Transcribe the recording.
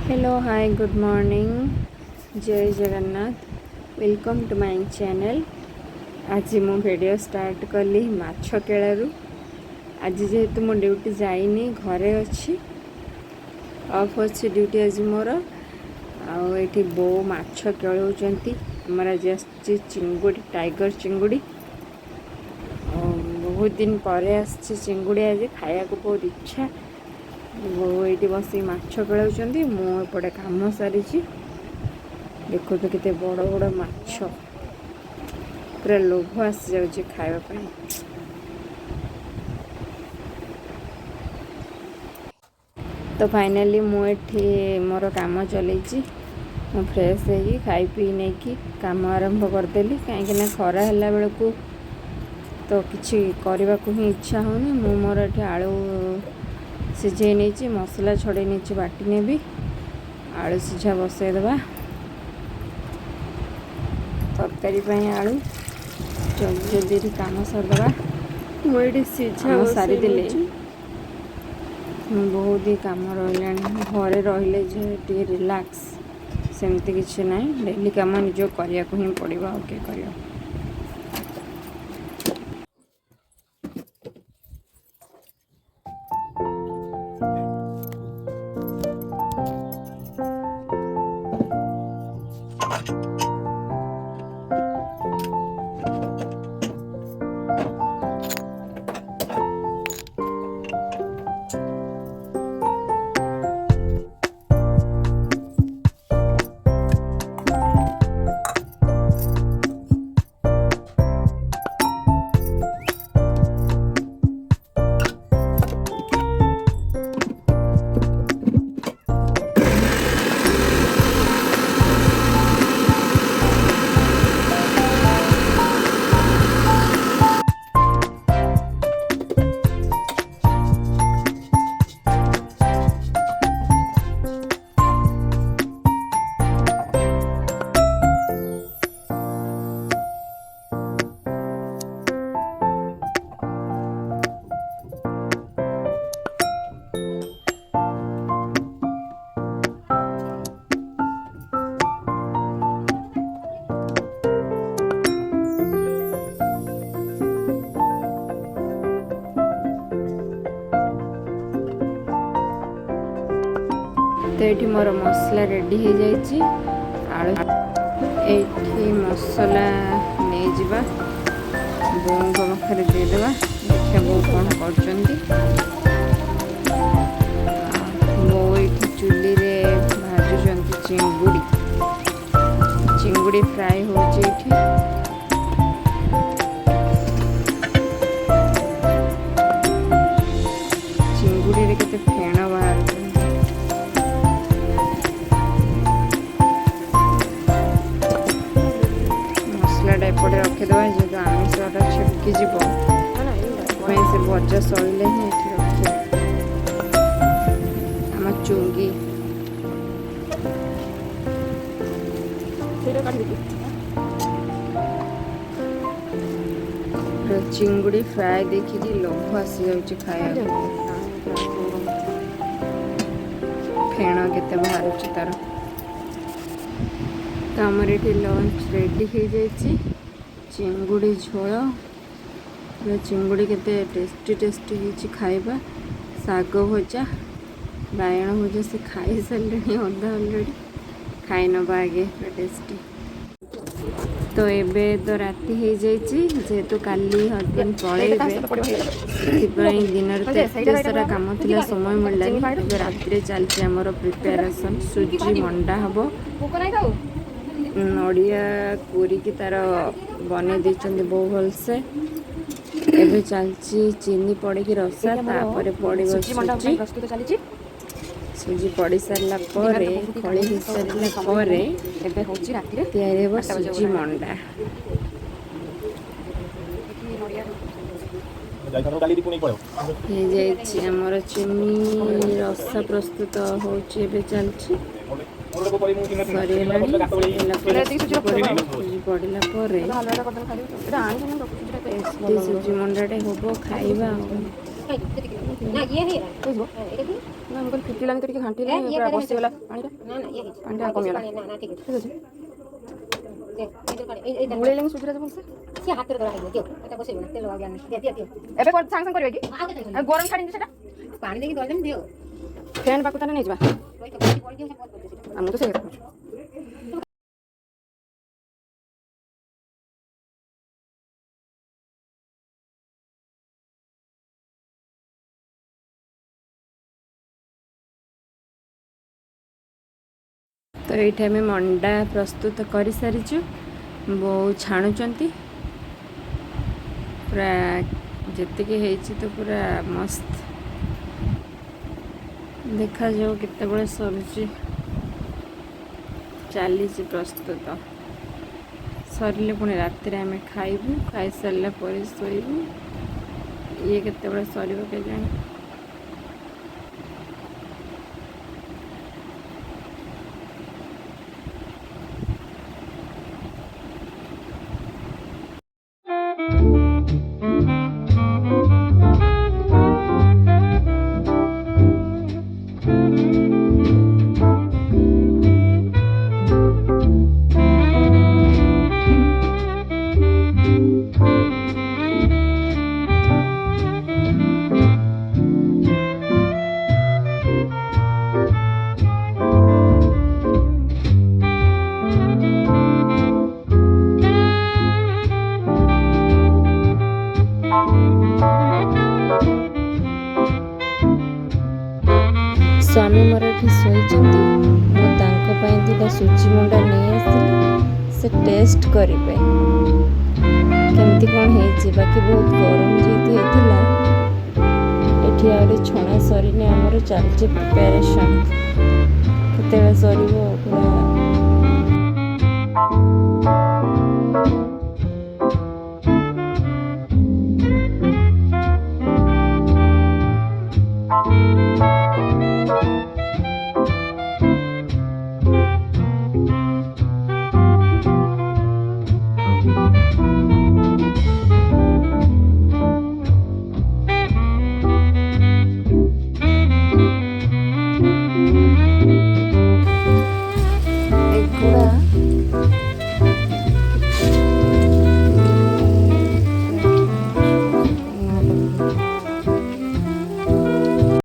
Hello hi good morning जय Jagannath welcome to my channel. आज मु वीडियो स्टार्ट कली माछ केलारू। आज जेहेतु मो ड्यूटी जाइनी घरे अच्छी ऑफ अच्छी ड्यूटी आज मोर आठी बो माछ केलुचंती। आमर आज आसी चिंगुड़ी टाइगर चिंगुड़ी बहुत दिन पर आसी चिंगुड़ी आज खाया को बहुत इच्छा। वो ये बस माछ केलाउछंती मुझे काम सारी देखो तो कितने बड़ बड़ माछ पूरा लोभ आसी जाऊँ खावाई। तो फाइनाली मुझे मोर काम चल फ्रेश हो खाई पी नहीं कि काम आरंभ करदेली कहीं खरा है बेलू तो किसी करने को ही इच्छा होनी। मु मोर ये आलू सिझे नहीं मसला छड़े नहीं बाटी ने भी आलू सिझा बसईदबा तरकारी आलू जल्दी जल्दी काम सरदबा। मुझे सिझा सारीदे बहुत ही कम रहा घरे रही रिलैक्स सेमती किसी ना डेली कम निज करने को ही पड़ो आगे कर। तो ये मोर मसला रेडी हो जाइए आलू ये मसला नहीं जावा बो पाखे देदेबा देखा बो कौन कर चूली भाजुं चिंगुड़ी चिंगुड़ी फ्राए हो चिंगुड़ी के फेण बाहर एपटे रखीदे जेहतु आमिषटा छिटकी जीव से भजा सैले ही रखिए आम चुंगी चिंगुड़ी फ्राए देखिए लोभ आसी जाऊँ खाया फेण केते बाहर तार। तो आमर ये लंच रेडी हो जाइए चिंगुड़ी झोल चिंगुड़ी केते टेस्टी टेस्टी होती खाइबा शाग भजा बायण भजा से खाई सारे अधा अलरेडी खाई नवा आगे टेस्टी। तो एबे तो राति हो जाइए जेहेतु काली हजबैंड पलैबे दिन तो एत सारा कम थी समय मिललानी। राति चलती आमर प्रिपेरेसन सुजी मंडा हम नड़िया कोरिकी तार बने देते बहु भलसे एबे चलची चीनी पड़ी रसा तापर पड़ो सुजी सुजी पड़ सारा खड़ी हो सारा या सुजी मंडा। आमर चीनी रसा प्रस्तुत हो चलची सुजी मंडाटे हम खाइबा ନା ମୁଁ କହିଲି ଫିଟିଲାନି ତ ଟିକେ ଘାଣ୍ଟିଲେ ପୁରା ବସିଗଲା ପାଣିଟା ପାଣିଟା କମିଗଲା ଠିକ୍ ଅଛି ବୁଳେଇଲେନି ସୁବିଧା ଭଲସେ ସିଏ ହାତରେ ଧରା ହେଇଯିବ ଦିଅ ଏଟା ବସେଇବ ନା ତେଲ ଆଉ ଜାଣି ଦିଅ ଦିଅ ଦିଅ ଏବେ ସାଙ୍ଗେ ସାଙ୍ଗେ କରିବେ କି ଆଉ ଗରମ ଛାଡ଼ିନି ସେଟା ପାଣି ଦେଇକି ଧରିଦେମି ଦିଅ ଫ୍ୟାନ୍ ପାଖକୁ ତାହେଲେ ନେଇଯିବା ମୁଁ ତ ସେଇ କଥା କହୁଛି तो ये आम मंडा प्रस्तुत कर सारीचु बो छाणुचंती पूरा जेतिक है तो पूरा मस्त देखा जाओ केते बड़े सरुची चली प्रस्तुत सरिले पुणी राति आम खाइबू खाई सारा पर शोबू ये केते बड़े सर के जाने स्वामी मोर ये शोई दिटा सूजी मुंडा नहीं आसली से टेस्ट करेंगे केमती कौन है बाकी बहुत गरम जेहतु होता ये छणा सरी आमर चलती प्रिपेरेसन केते सर पूरा